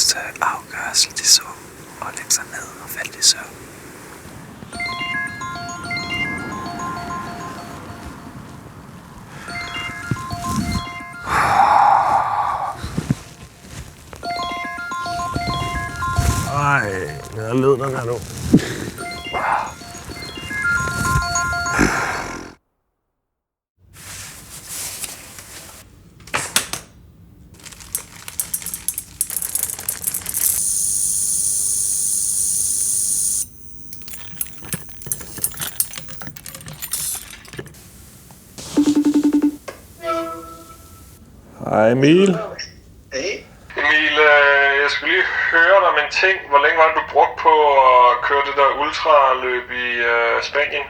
første afgørsel, de så, og lægge sig ned og falde i søvn. Ej, jeg led den her nu. Hej Emil. Hey. Emil, jeg skulle lige høre dig om en ting. Hvor længe var det, du brugte på at køre det der ultraløb i Spanien?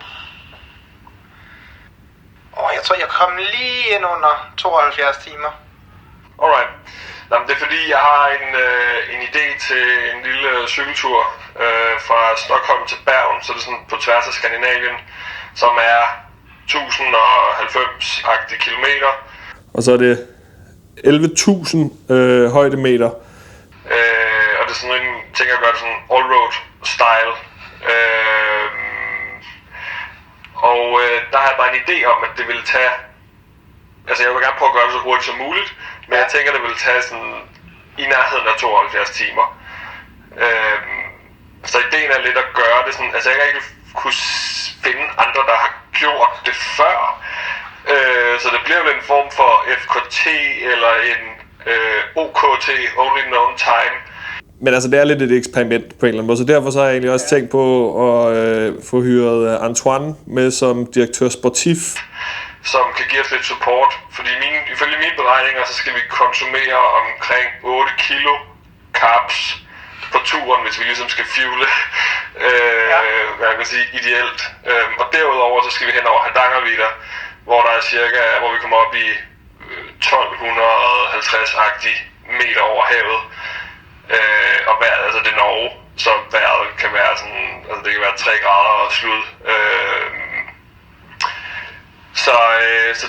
Jeg tror, jeg kom lige ind under 72 timer. Alright. Jamen, det er fordi, jeg har en idé til en lille cykeltur fra Stockholm til Bergen, så det er sådan på tværs af Skandinavien, som er 1090-agtige kilometer. Og så er det 11.000 højdemeter. Og det er sådan en ting at gøre det sådan all-road style. Der har jeg bare en idé om, at det ville tage... Altså jeg vil gerne prøve at gøre det så hurtigt som muligt, men jeg tænker, det ville tage sådan i nærheden af 72 timer. Så ideen er lidt at gøre det sådan... Altså jeg kan ikke kunne finde andre, der har gjort det før. Så det bliver jo en form for FKT eller en OKT, Only Known Time. Men altså, det er lidt et eksperiment på en eller anden måde, så derfor så har jeg egentlig også tænkt på at få hyret Antoine med som direktør sportif, som kan give os lidt support. Fordi ifølge mine beregninger, så skal vi konsumere omkring 8 kilo carbs på turen, hvis vi ligesom skal fuele, hvad jeg kan sige, ideelt. Og derudover, så skal vi hen over Hardangervidda, hvor der er hvor vi kommer op i 1250-agtige meter over havet. Og vejret, altså det er Norge, så vejret kan være sådan, altså det kan være 3 grader og slud.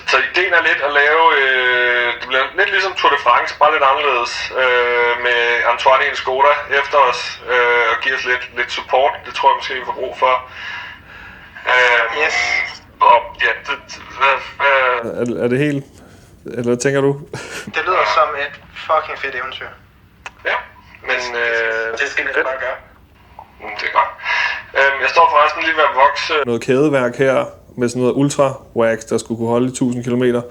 Så ideen er lidt at lave, det bliver lidt ligesom Tour de France, bare lidt anderledes, med Antoine i en Skoda efter os, og give os lidt support. Det tror jeg måske vi får brug for. Yes. Og ja, er det helt, eller hvad tænker du? Det lyder som et fucking fedt eventyr. Ja, men det skal vi bare gøre. Det er godt. Jeg står forresten lige ved at vokse noget kædeværk her, med sådan noget ultra-wax, der skulle kunne holde 1000 km. Ja.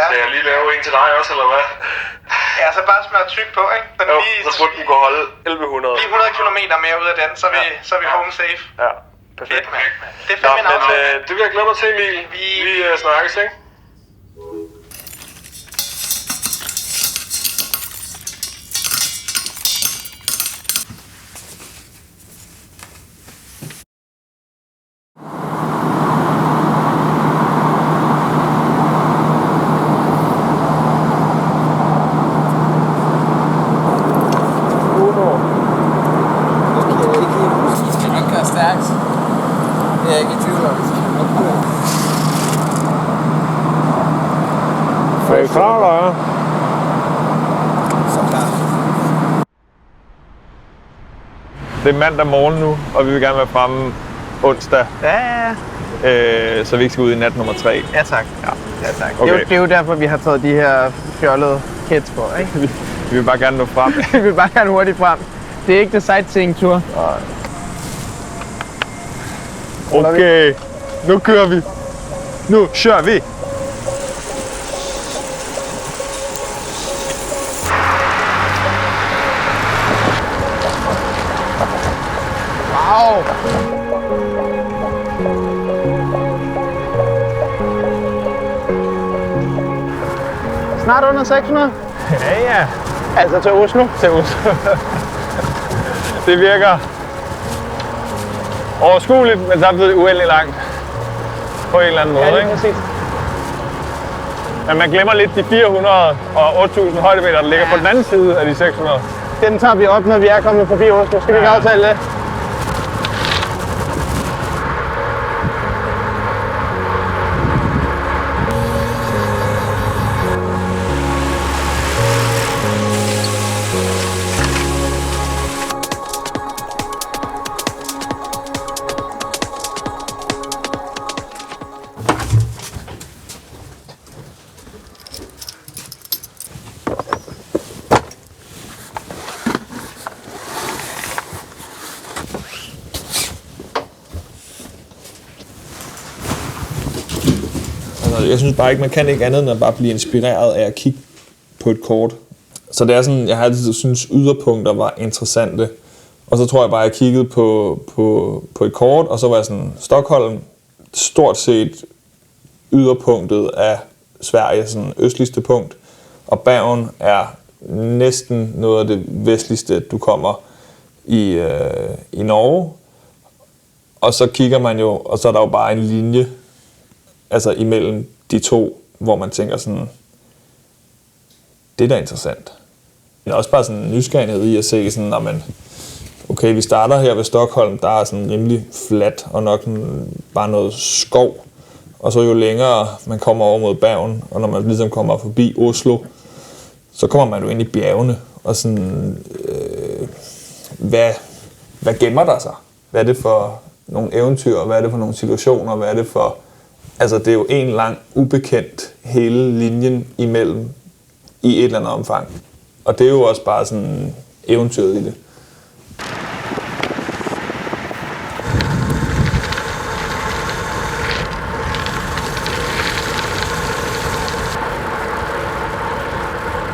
Skal jeg lige lave en til dig også, eller hvad? Ja, så bare smør tyk på, ikke? Den jo, så burde den kunne holde 1100. Lige 100 km mere ud af den, så er vi home safe. Ja, perfekt. Fedt, man. Det er fandme en aftale. Det vil jeg glæde mig til, Emil. Vi snakkes, ikke? Er I klar, eller? Så klar. Det er mandag morgen nu, og vi vil gerne være fremme onsdag. Ja. Så vi ikke skal ud i nat nummer 3. Ja, tak. Ja, tak. Okay. Det er jo derfor, vi har taget de her fjollede kits på, ikke? Vi vil bare gerne nå frem. Vi vil bare gerne hurtigt frem. Det er ikke det sightseeing-tur. Okay, nu kører vi. Nu kører vi. Wow! Snart under 600? Ja. Altså til Oslo? Til Oslo. Det virker overskueligt, men samtidig uendelig langt. På en eller anden måde, ikke? Præcis. Men man glemmer lidt de 400 og 8000 højdemeter, der ligger på den anden side af de 600. Den tager vi op, når vi er kommet forbi Oslo. Skal vi ikke aftale det? og jeg synes bare ikke, man kan ikke andet end at bare blive inspireret af at kigge på et kort. Så det er sådan, jeg har altid synes yderpunkter var interessante. Og så tror jeg bare, at jeg kiggede på et kort, og så var jeg sådan, Stockholm, stort set yderpunktet af Sverige, sådan østligste punkt. Og Bergen er næsten noget af det vestligste, du kommer i Norge. Og så kigger man jo, og så er der jo bare en linje, altså imellem de to, hvor man tænker sådan, det er da interessant. Men også bare sådan en nysgerrighed i at se sådan, at man, okay, vi starter her ved Stockholm, der er sådan rimelig fladt og nok bare noget skov. Og så jo længere man kommer over mod Bergen, og når man ligesom kommer forbi Oslo, så kommer man jo ind i bjergene, og sådan, hvad gemmer der sig? Hvad er det for nogle eventyr, hvad er det for nogle situationer, hvad er det for... Altså, det er jo en lang ubekendt hele linjen imellem i et eller andet omfang. Og det er jo også bare sådan eventyret i det.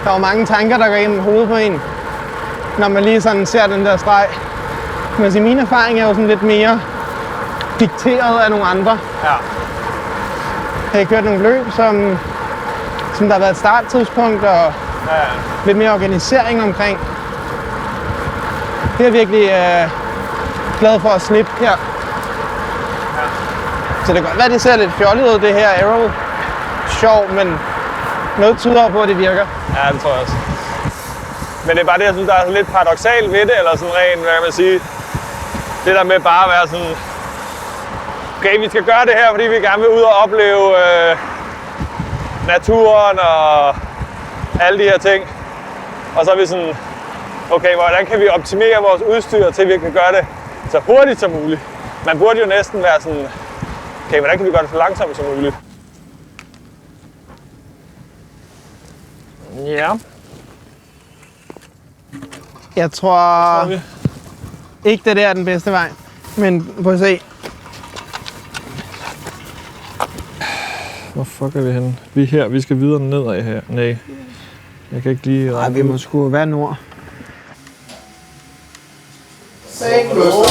Der er jo mange tanker, der går ind i hovedet på en, når man lige sådan ser den der streg. Men min erfaring er jo sådan lidt mere dikteret af nogle andre. Ja. Jeg har kørt nogle løb, som der har været et starttidspunkt og lidt mere organisering omkring. Det er jeg virkelig glad for at slippe her. Så det kan godt være, det ser lidt fjollet ud, det her arrow sjov, men noget tyder på, at det virker. Ja, det tror jeg også. Men det er bare det, jeg synes, der er lidt paradoksalt ved det, eller sådan rent, hvad kan man sige. Det der med bare at være sådan, okay, vi skal gøre det her, fordi vi gerne vil ud og opleve naturen og alle de her ting. Og så er vi sådan, okay, hvordan kan vi optimere vores udstyr til, at vi kan gøre det så hurtigt som muligt. Man burde jo næsten være sådan, okay, hvordan kan vi gøre det så langsomt som muligt. Ja. Jeg tror ikke, det der er den bedste vej, men prøv at se. Hvor fuck er vi henne? Vi er her, vi skal videre nedad her. Nej, jeg kan ikke lige... Nej, vi må sgu være nord. Se, Gustav.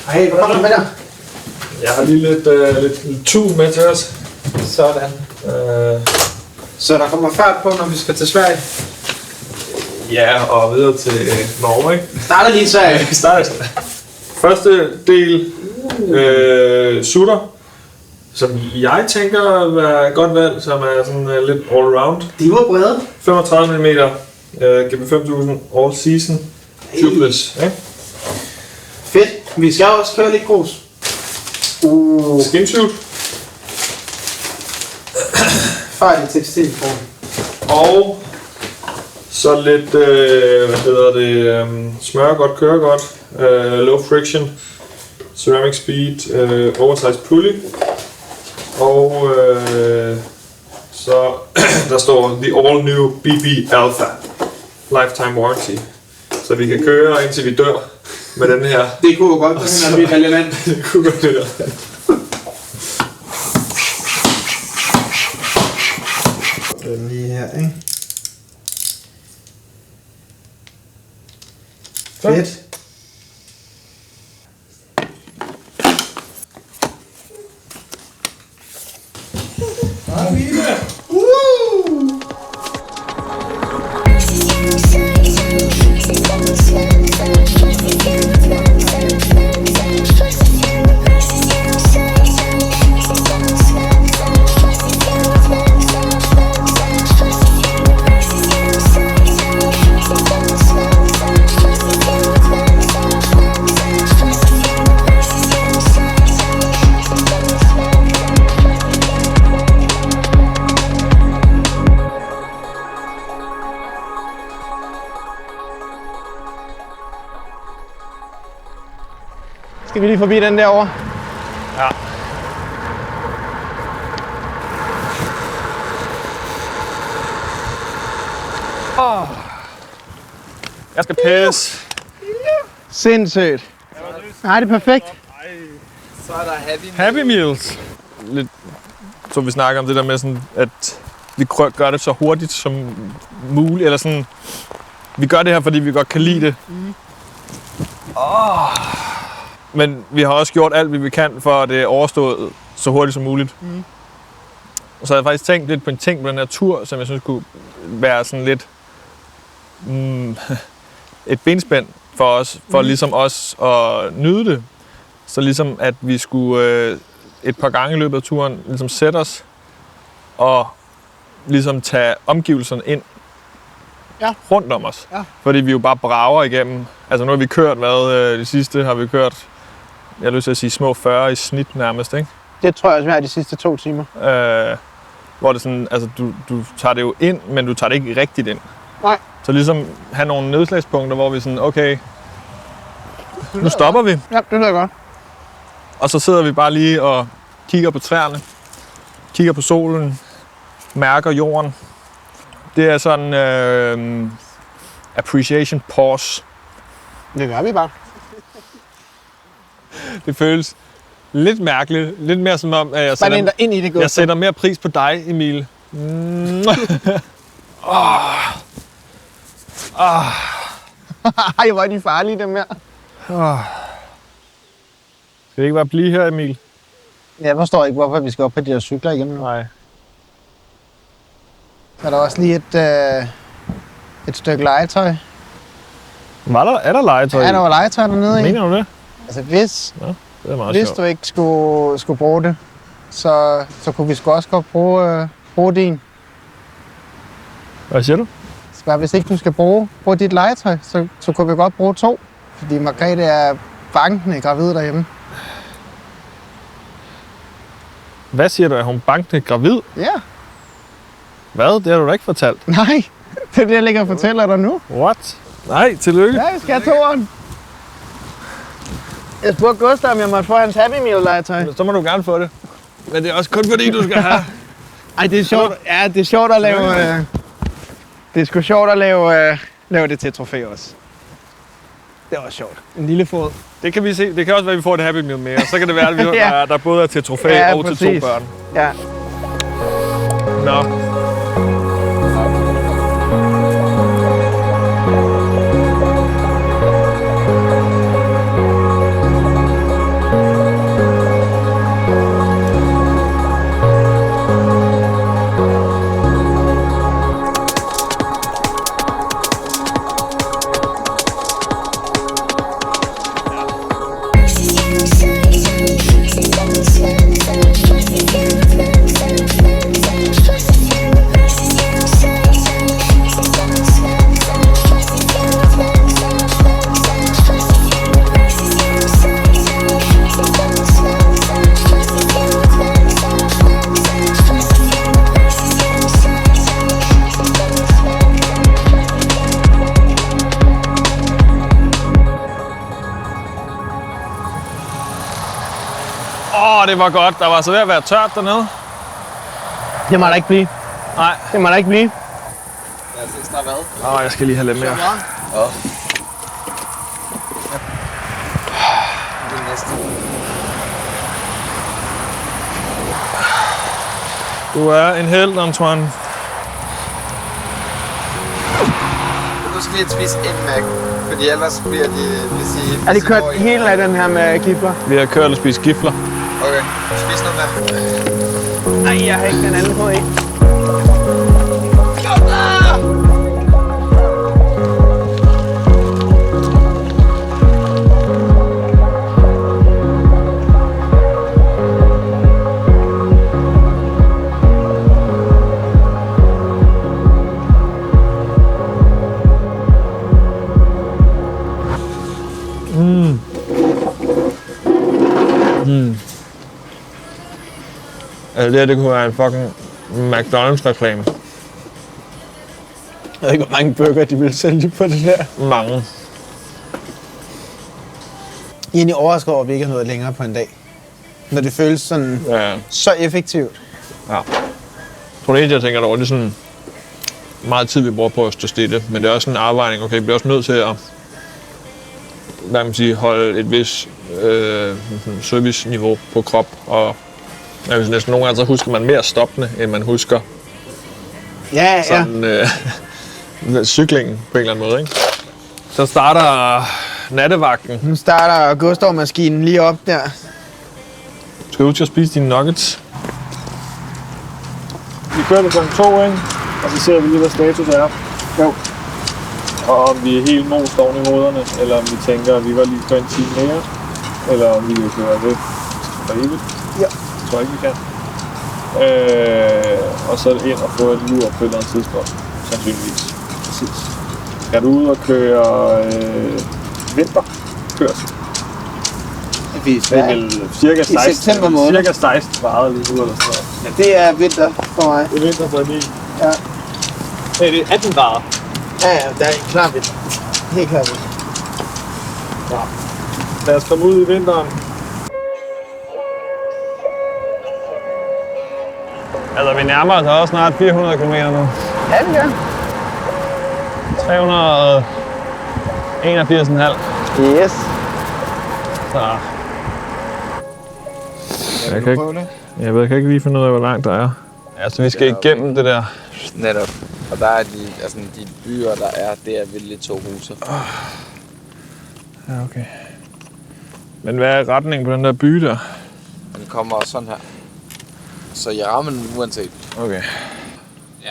Ej, hvad kommer du med der? Jeg har lige lidt tu med til os. Sådan. Så der kommer fart på, når vi skal til Sverige? Ja, og videre til Norge, ikke? Starter lige i Sverige. Vi starter. Første del, Sutter, som jeg tænker er godt valg, som er sådan lidt all-round. De var brede. 35 mm, GB5000 all season, tubeless, ikke? Fedt. Vi skal også køre lidt grus. Skinsuit. Fejl i tekstilform. Og så lidt, smør godt, kører godt, low friction, ceramic speed, oversized pulley. Og så der står the all new BB Alpha lifetime warranty. Så vi kan køre indtil vi dør med den her. Det kunne jo godt være, når vi er relevant. Det kunne godt være. Den lige her, ikke? Fedt. Skal vi lige forbi den derovre? Ja. Jeg skal pisse. Sindssygt. Nej, det er perfekt. Så er der Happy Happy Meals. Lidt så vi snakker om det der med sådan, at vi gør det så hurtigt som muligt, eller sådan, vi gør det her, fordi vi godt kan lide det. Men vi har også gjort alt, hvad vi kan, for at det er overstået så hurtigt som muligt. Og så har jeg faktisk tænkt lidt på en ting på den her tur, som jeg synes kunne være sådan lidt et benspænd for os, for ligesom os at nyde det. Så ligesom at vi skulle et par gange i løbet af turen ligesom sætte os og ligesom tage omgivelserne ind rundt om os. Ja. Fordi vi jo bare brager igennem. Altså nu har vi kørt, det sidste har vi kørt, jeg har lyst til at sige små 40 i snit nærmest, ikke? Det tror jeg også, vi har de sidste 2 timer. Hvor det sådan, altså du tager det jo ind, men du tager det ikke rigtigt ind. Nej. Så ligesom have nogle nedslagspunkter, hvor vi sådan, okay, nu stopper vi. Ja, det lyder godt. Og så sidder vi bare lige og kigger på træerne, kigger på solen, mærker jorden. Det er sådan appreciation pause. Det gør vi bare. Det føles lidt mærkeligt, lidt mere som om, at jeg sætter mere pris på dig, Emil. Ej, hvor er de farlige, dem her. Skal det ikke bare blive her, Emil? Jeg forstår ikke, hvorfor vi skal op på de her cykler igen. Nej. Så er der også lige et stykke legetøj. Er der legetøj? Ja, der var legetøj dernede. Mener du det? Altså hvis det er meget hvis sjovt. du ikke skulle bruge det, så kunne vi sgu også godt bruge din. Hvad siger du? Så hvis ikke du skal bruge dit legetøj, så kunne vi godt bruge 2. Fordi Margrethe er bankende gravid derhjemme. Hvad siger du? Er hun bankende gravid? Ja. Hvad? Det har du da ikke fortalt. Nej, det er det, jeg ligger og fortæller dig nu. What? Nej, tillykke. Ja, vi skal have 2'eren. Jeg spurgte Gustav, om jeg måtte få hans Happy Meal-legetøj. Så må du gerne få det. Men det er også kun fordi, du skal have. Ej, det er sjovt. Ja, det er sjovt at lave... Det er sgu sjovt at lave det til trofæ også. Det er også sjovt. En lille fod. Det kan vi se. Det kan også være, at vi får et Happy Meal mere. Så kan det være, at vi der både er til trofæ og præcis. til 2 børn. Ja. Nå. Det var godt. Der var så ved at være tørt dernede. Det må der ikke blive. Nej. Det må der ikke blive. Jeg synes, der er hvad? Jeg skal lige have lidt mere. Ja. Det er næste. Du er en helt, Antoine. Du skal lige spise en Mac, fordi ellers bliver de, hvis I... Er det kørt hele af den her med gifler? Vi har kørt og spist gifler. Okay, spis noget mere. Nej, jeg har ikke den anden på, ikke? Altså det kunne være en fucking McDonald's-reklame. Jeg ved ikke, hvor mange burger de vil sælge på det der. Mange. Jeg er egentlig overrasket over, at vi ikke har nået længere på en dag. Når det føles sådan så effektivt. Ja. Jeg tror det eneste, jeg tænker over, det er sådan meget tid, vi bruger på at stå stille. Men det er også en afvejning. Okay, vi bliver også nødt til at holde et vis serviceniveau på krop og Jeg synes næsten nogle gange, så husker man mere stoppende, end man husker Ja, sådan, cyklingen på en eller anden måde, ikke? Så starter nattevagten. Nu starter Gustav-maskinen lige op der. Skal du ud til at spise dine nuggets? Vi kører på kl. 2, ikke? Og så ser vi lige, hvad status er. Jo. Og om vi er helt most oven i hovederne, eller om vi tænker, at vi var lige på en time mere, eller om vi vil køre det for evigt. Ja. Jeg tror ikke, vi kan. Og så ind og få et lur på et eller andet tidspunkt, sandsynligvis. Præcis. Skal du ud og køre vinterkørsel? Vi Det er vel cirka 16, september måned. cirka 16 grader lige nu, eller sådan noget. Ja, det er vinter for mig. Det er vinter for lige. Ja. Nej, det er 18 grader. Ja, der er klar vinter. Helt klar vinter. Lad os komme ud i vinteren. Altså, vi nærmer os også snart 400 km nu. Ja, det gør. 381,5. Yes. Så. Jeg kan ikke lige finde ud af, hvor langt der er. Altså, vi skal igennem det der. Netop. Og der er de byer, der er, det er vildt 2 huse. Ja, okay. Men hvad er retningen på den der by der? Den kommer sådan her. Så jeg rammer den uanset. Okay. Ja.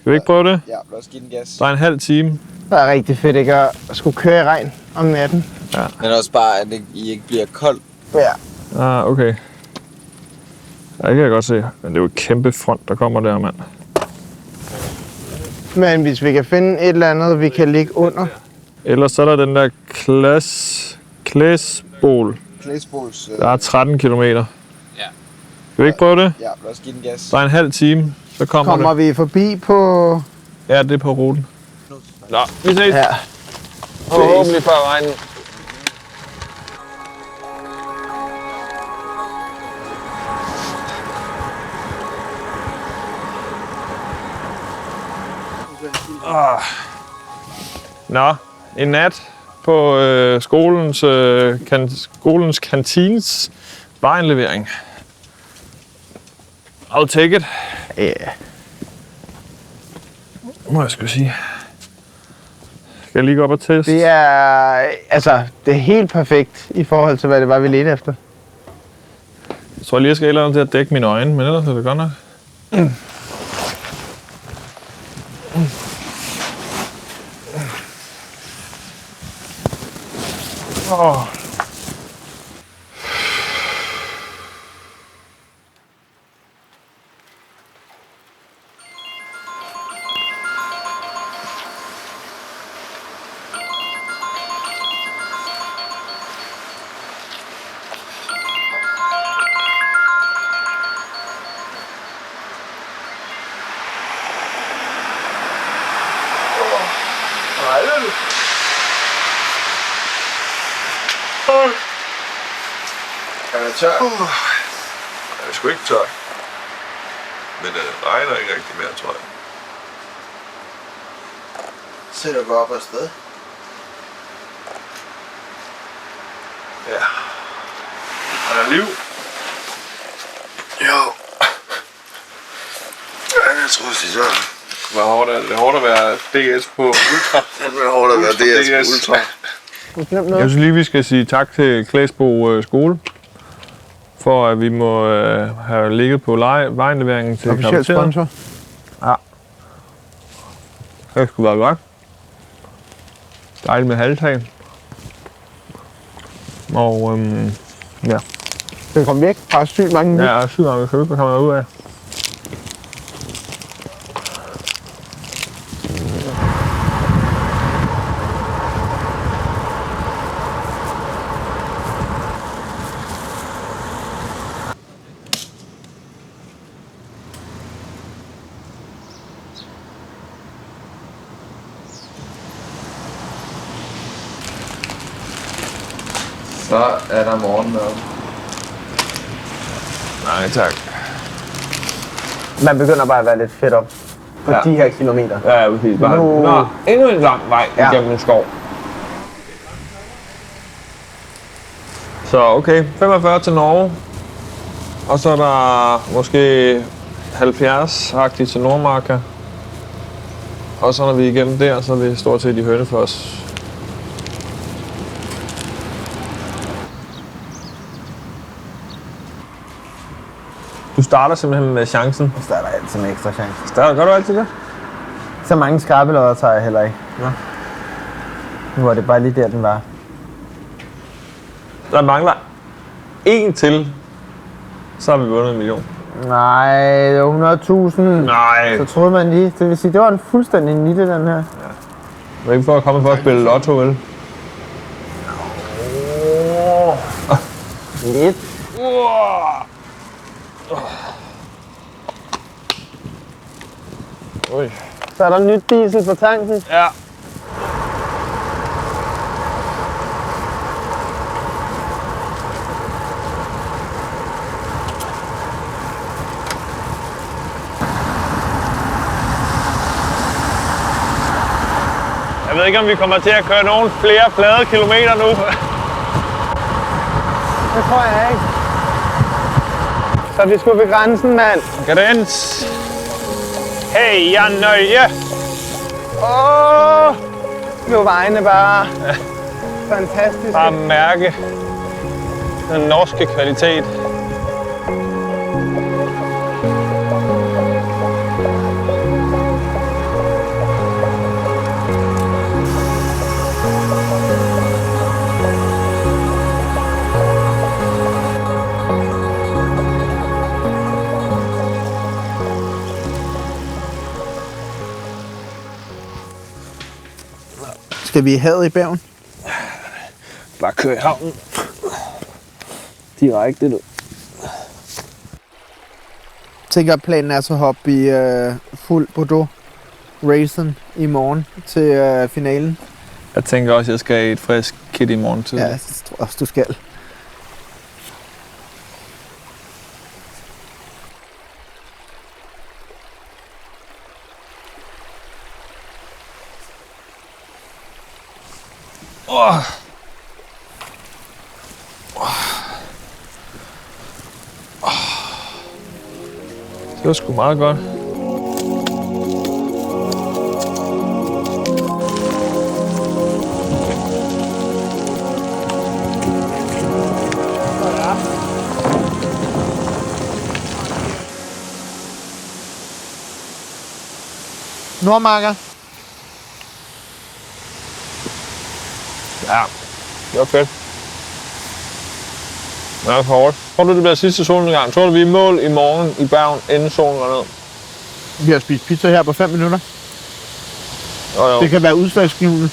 Skal vi ikke prøve det? Ja, lad os give den gas. Der er en halv time. Det er rigtig fedt ikke at skulle køre i regn om natten. Men også bare, at I ikke bliver koldt. Ja. Ah, okay. Ja, det kan jeg godt se. Men det er jo et kæmpe front, der kommer der, mand. Men hvis vi kan finde et eller andet, vi kan ligge under. Ellers så er der den der Klæsbol. Klæsbols. Der er 13 kilometer. Ja. Skal vi ikke prøve det? Ja, lad os give den gas. Der er en halv time, så kommer det. Vi forbi på... Ja, det er på ruten. Nå, vi ses. Ja. Forhåbentlig før regnen. Nå, en nat på skolens kantines vareindlevering. I'll take it. Ja. Må jeg skulle sige. Skal jeg lige gå op og teste? Det er helt perfekt i forhold til, hvad det var, vi ledte efter. Jeg tror lige, jeg skal lade til at dække mine øjne, men ellers er det godt nok. Er det tør? Jeg er sgu ikke tør. Men det regner ikke rigtig mere, tror jeg. Så du går op afsted. Ja. Er der liv? Jo. Ja, jeg tror, det er så. Hvor hårdt er det? Det er hårdt at være DS på Ultra. Det er hårdt at være DS Ultra. Jeg synes lige, vi skal sige tak til Klæsbo skole, for at vi må have ligget på vejindleveringen til Officiel sponsor. Ja. Det skulle være godt. Dejligt med halvtag. Og ja. Den kom væk fra sygt mange. Ja, sygt mange køb, der kommer ud af. Så er der morgenmad. Nej, tak. Man begynder bare at være lidt fedt op på de her kilometer. Ja, præcis. Bare, nå, endnu en lang vej igennem en skov. Så okay, 45 til Norge. Og så er der måske 70-agtigt til Nordmarka. Og så når vi er igennem der, så er vi stort set i Hønefoss. Du starter simpelthen med chancen. Jeg starter altid med ekstra chance. Gør du altid det? Så mange skrabelodder tager jeg heller ikke. Ja. Nu var det bare lige der, den var. Der mangler en til, så har vi vundet 1 million. Nej, det var 100.000. Nej. Så troede man lige. Det vil sige, det var en fuldstændig nitte, den her. Det er ikke for at komme for at spille lotto, vel? Lidt. Ui. Så er der nyt diesel på tanken. Ja. Jeg ved ikke, om vi kommer til at køre nogle flere flade kilometer nu. Det tror jeg ikke. Så vi skulle ved grænsen, mand. Græns. Hey, jeg er nøje. Nu er vejene bare fantastiske. Bare mærke den norske kvalitet. Skal vi i havet i Bergen? Bare kør i havnen. Direkte, du. Tænker, at planen er så at hoppe i fuld Bordeaux racen i morgen til finalen. Jeg tænker også, at jeg skal i et frisk kit i morgen til. Ja, det tror jeg også, du skal. Det var sgu meget godt. Nordmarker. Ja, det var fedt. Det var for hårdt. Tror du, det bliver sidste solnedgang? Tror du, vi er i mål i morgen i Bergen, inden solen går ned? Vi har spist pizza her på 5 minutter. Jo. Det kan være udslagsgivende.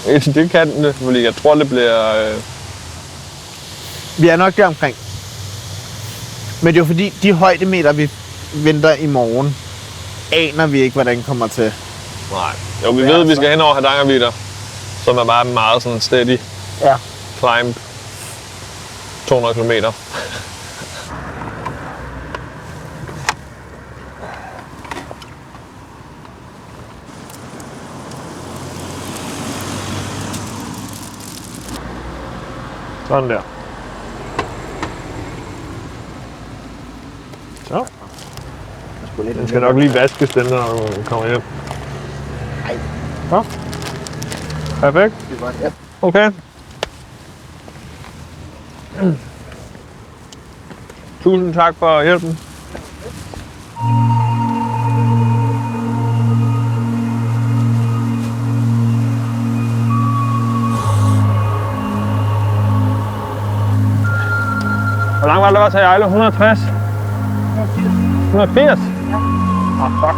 Det kan det, fordi jeg tror, det bliver... Vi er nok der omkring. Men det er jo fordi, de højdemeter, vi venter i morgen, aner vi ikke, hvordan kommer til. Nej. Jo, vi ved, at vi skal hen over Hardangervidda, som er bare meget sådan steady climb. 200 kilometer. Sådan der. Så. Den skal nok lige vaskes, den når du kommer hjem. Nej. Så. Perfekt. Det er godt, ja. Okay. Tusind tak for hjælpen. Hvor langt var det, der var til Ejle? 160? 180? Ja. Fuck.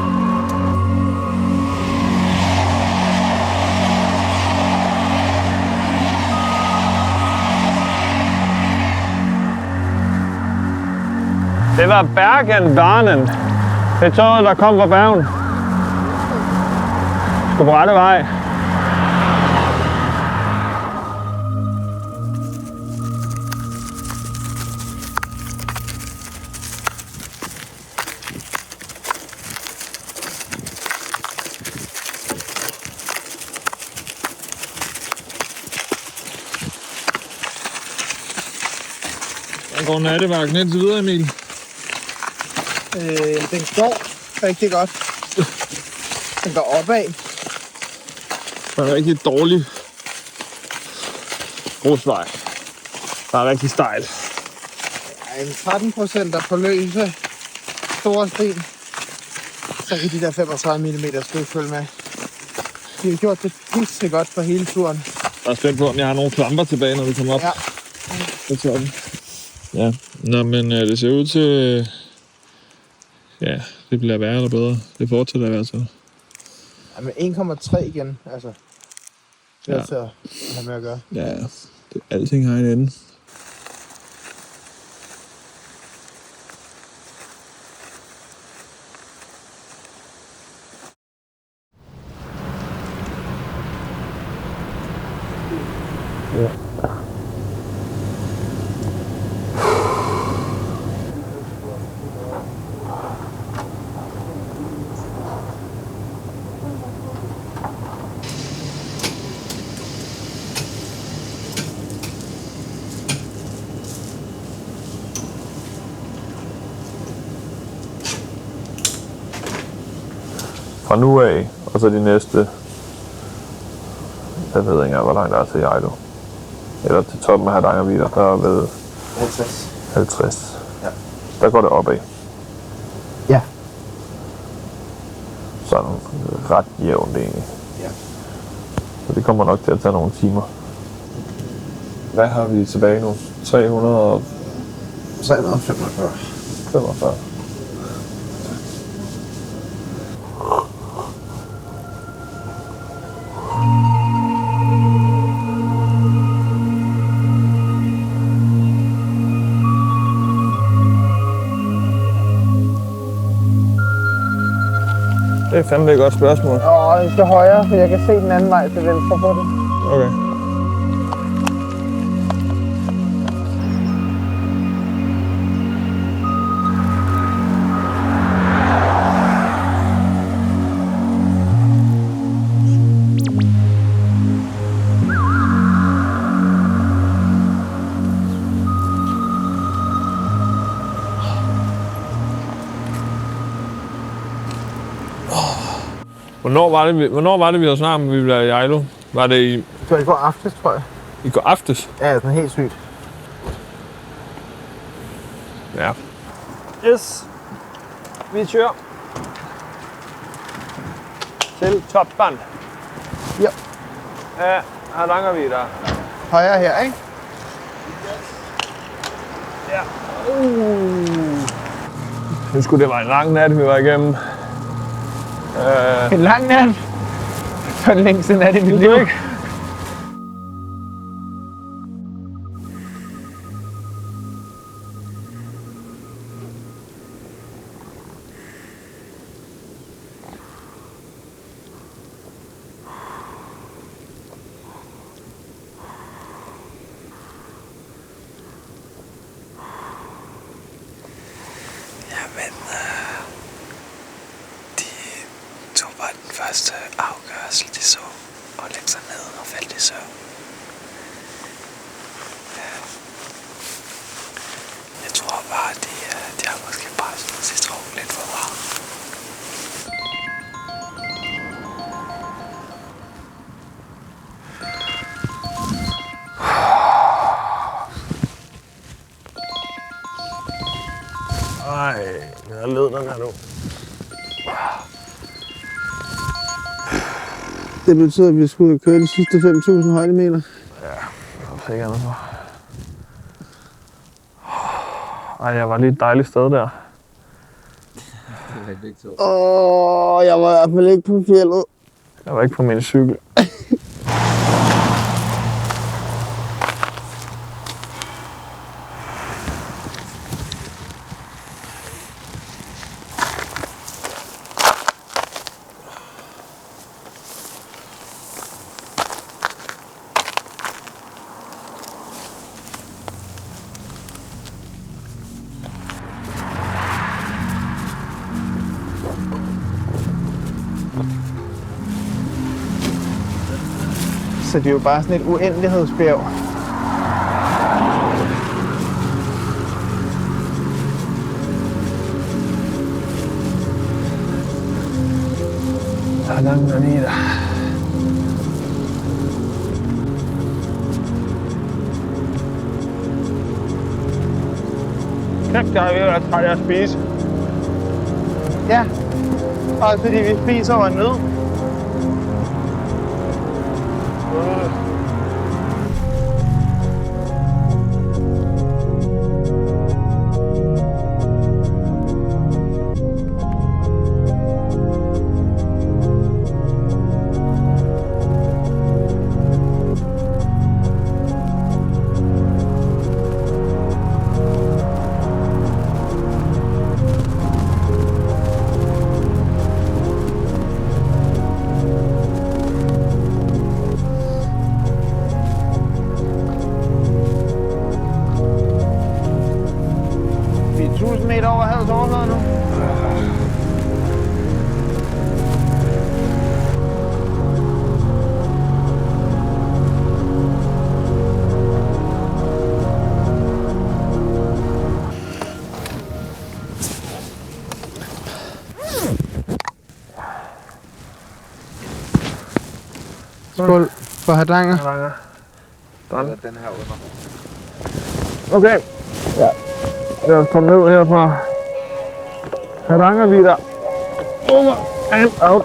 Det var Bergen-Danen. Det er toget, der kom fra Bergen. Skal på rette vej. Der går nattevagten indtil videre, Emil. Den går rigtig godt. Den går opad. Der er en rigtig dårlig grusvej. Der er rigtig stejl. Ja, en 13% er på løse store sten. Så kan de der 35 mm stød følge med. De har gjort det pisse godt for hele turen. Jeg er spændt på, om jeg har nogle klamper tilbage, når vi kommer op. Ja. På toppen. Ja, nå, men det ser ud til... Ja, det bliver værre eller bedre. Det fortsætter i hvert fald. Ja, men 1,3 igen, altså. Det er til at have med at gøre. Ja, alting har en ende. Ja. Fra nu af, og så de næste, jeg ved ikke engang, hvor langt der er til Ejlo. Eller til toppen af Hardangervidda, der er ved 50. Ja. Der går det opad. Ja. Sådan ret jævnt egentlig. Ja. Så det kommer nok til at tage nogle timer. Hvad har vi tilbage nu? 345. 45. Det er fandme et godt spørgsmål. Og til højre, for jeg kan se den anden vej til venstre på det. Okay. Hvornår var det, vi havde snakket om, vi ville være i Ejlo? Var det i... Det var i går aftes, tror jeg. I går aftes? Ja, det er helt sygt. Ja. Yes. Vi kører. Til toppen. Ja. Ja, Hardangervidda. Højre her, ikke? Ja. Jeg skulle det var en lang nat, vi var igennem. En lang nat. For den længste nat i mit liv. Ikke? første afgørsel, de så og lægge sig ned og faldt i søvn. Jeg tror bare, de har måske bare sådan citron lidt for meget. Ej, jeg led den her nu. Det betyder, at vi skulle køre de sidste 5.000 højdemeter. Ja, det var ikke andet for. Ej, jeg var lige et dejligt sted der. Jeg var i hvert fald ikke på fjeldet. Jeg var ikke på min cykel. Så det er jo bare sådan et uendelighedsbjerg. Lang meter. Kæft, jeg er ved at være træt af at spise. Ja, også fordi vi spiser over nød. Vi er 1000 meter over havets overflade nu. Skål for Hardanger. Den her under. Okay. Ja. Lad os komme ned herfra. Hardangervidda. Over and out.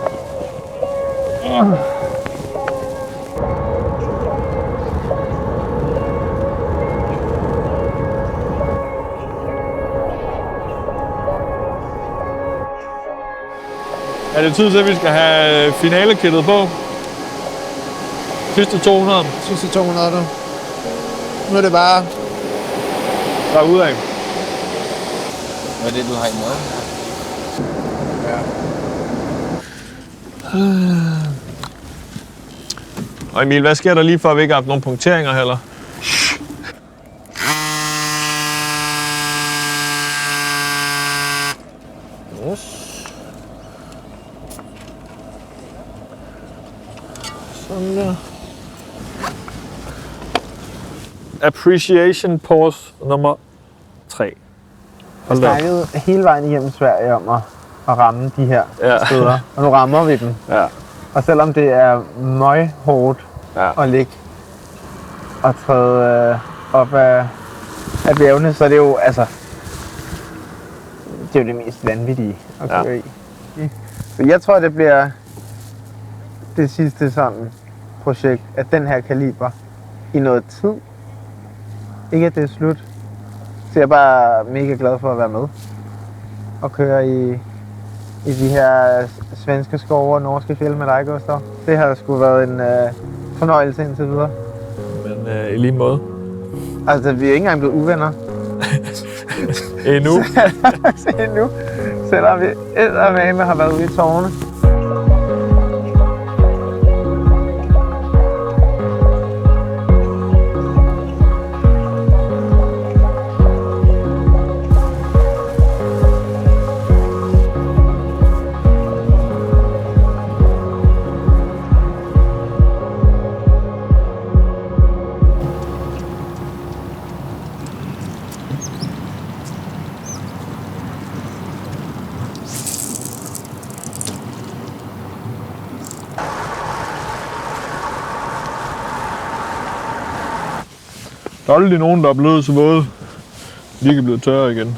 Er det tid til, at vi skal have finalekittet på? Sidste 200. Sidste 200 nu. Nu er det bare... Derudad. Hvad er det, du har i maden? Og Emil, hvad sker der lige for, at vi ikke har haft nogen punkteringer heller? Sådan der. Appreciation pause nummer 3. Vi snakkede hele vejen igennem Sverige om at ramme de her steder, og nu rammer vi dem. Ja. Og selvom det er møghårdt at ligge og træde op af bjergene, så er det jo altså det er jo det mest vanvittige at køre i. Så jeg tror, det bliver det sidste sådan projekt af den her kaliber i noget tid. Ikke at det er slut. Så jeg er bare mega glad for at være med og køre i de her svenske skove og norske fjeld med dig, Gustav. Det har sgu været en fornøjelse indtil videre. Men i lige måde. Altså, vi er ikke engang blevet uvenner. Endnu. Endnu. Selvom vi eddermame har været ude i tårne. Der er aldrig nogen, der er blevet så våde. De ikke er blevet tørre igen.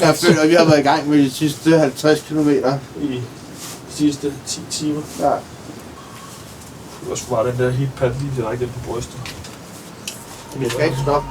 Jeg føler, at vi har været i gang med de sidste 50 km. I de sidste 10 timer. Ja. Der skulle bare den der heatpad lige direkte ind på brystet. Vi skal ikke stoppe.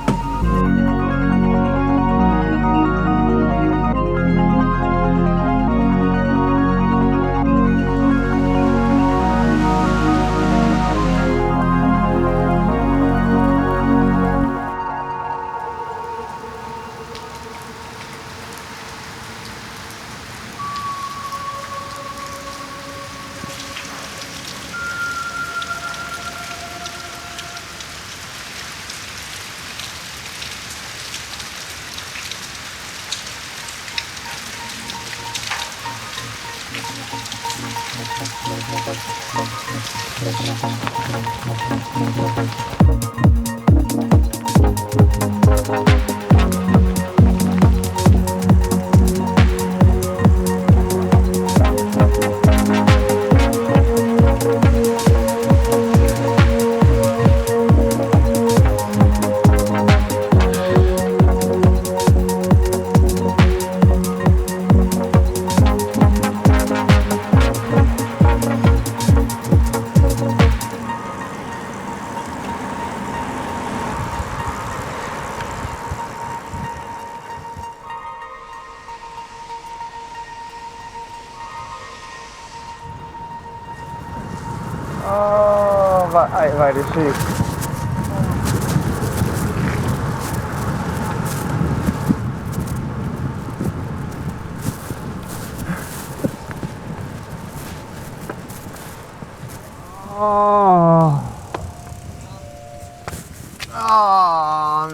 Ej, hvor er det sygt.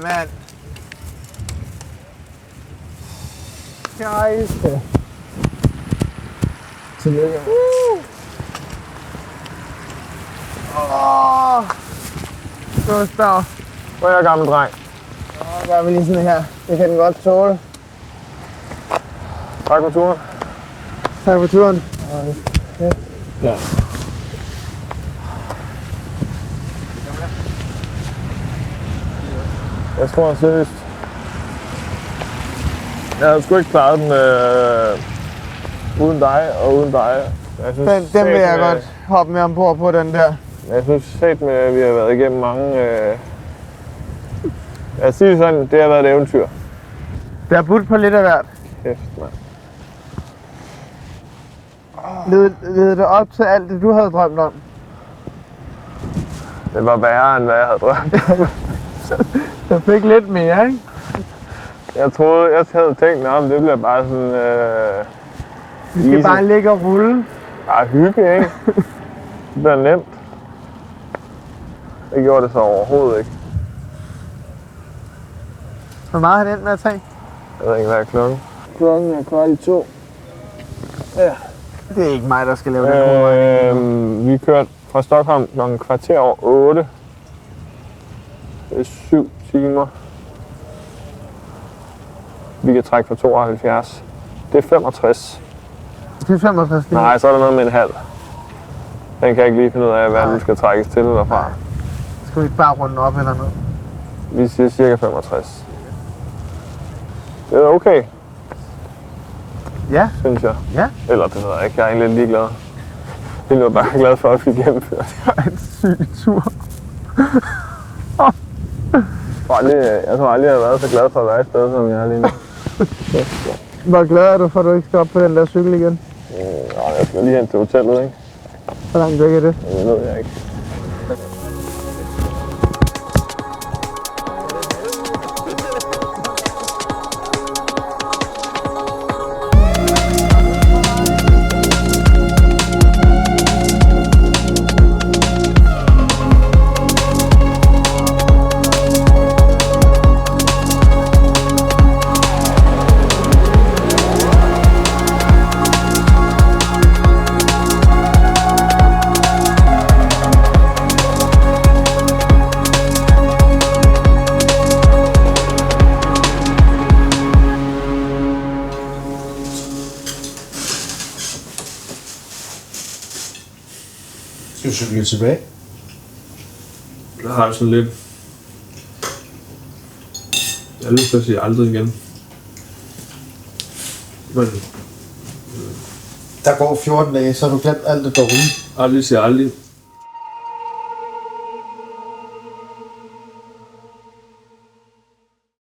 Mand. Scheisse. Tillykke. Gustav. Hvor er jeg gammel dreng? Gør vi lige sådan her. Det kan den godt tåle. Tak for turen. Tak for turen. Ja. Jeg tror seriøst. Jeg havde sgu ikke klaret den uden dig og uden dig. Jeg synes, den vil jeg godt hoppe med ombord på, den der. Jeg synes at vi har været igennem mange... Jeg siger sådan, det har været et eventyr. Det har budt på lidt af hvert. Kæft, mand. Led det op til alt det, du havde drømt om? Det var værre, end hvad jeg havde drømt. Jeg fik lidt mere, ikke? Jeg havde tænkt, at det bliver bare sådan... Vi skal easy. Bare ligge og rulle. Bare hygge, ikke? Det bliver nemt. Det gjorde det så overhovedet ikke. Hvor meget har det endt med at tage? Jeg ved ikke, hvad er klokken. Klokken er 1:15. Ja. Det er ikke mig, der skal lave den. Vi kørte fra Stockholm klokken 7:15. Det er 7 timer. Vi kan trække for 72. Det er 65. Det er 65 lige. Nej, så er der noget med en halv. Den kan jeg ikke lige finde ud af, hvad den skal trækkes til eller fra. Skal vi ikke bare runde op eller noget? Vi siger cirka 65. Det er okay. Ja. Synes jeg. Ja. Eller det ved jeg ikke. Jeg er egentlig lidt ligeglad. Jeg er bare glad for, at vi gennemfører. Det var en syg tur. Jeg tror aldrig, jeg har været så glad for at være et sted, som jeg er lige nu. Hvor glad er du for, at du ikke skal op på den der cykel igen? Jeg skal lige hen til hotellet, ikke? Hvor langt væk er det? Det ved jeg ikke. Skal du cykle tilbage? Jeg har det sådan lidt... Jeg har lyst til at sige aldrig igen. Men... Der går 14 dage, så har du glemt alt det dårlige. Aldrig siger aldrig.